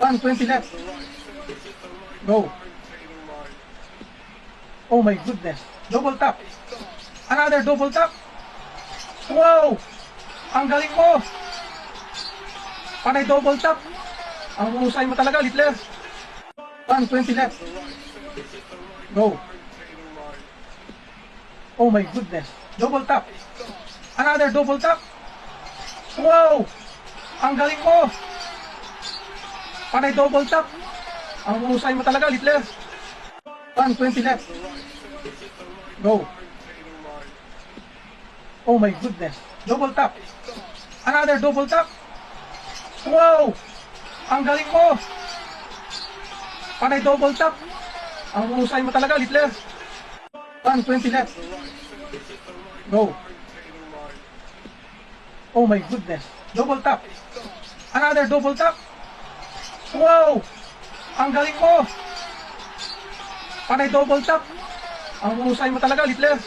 120 left. Go. Oh my goodness. Double tap. Another double tap. Wow! Ang galing mo! Panay double tap. Ang husay mo talaga, Littler. 120 left. Go. Oh my goodness. Double tap. Another double tap. Wow! Ang galing mo! Panay double tap. Ang husay mo talaga, Littler. 120 left. Go. Oh my goodness. Double tap. Another double tap. Wow! Ang galing mo! Panay double tap. Ang husay mo talaga, Littler. 120 left. Go. Oh my goodness. Double tap. Another double tap. Wow! Ang galing mo! Panay double tap. Ang husay mo talaga, Littler.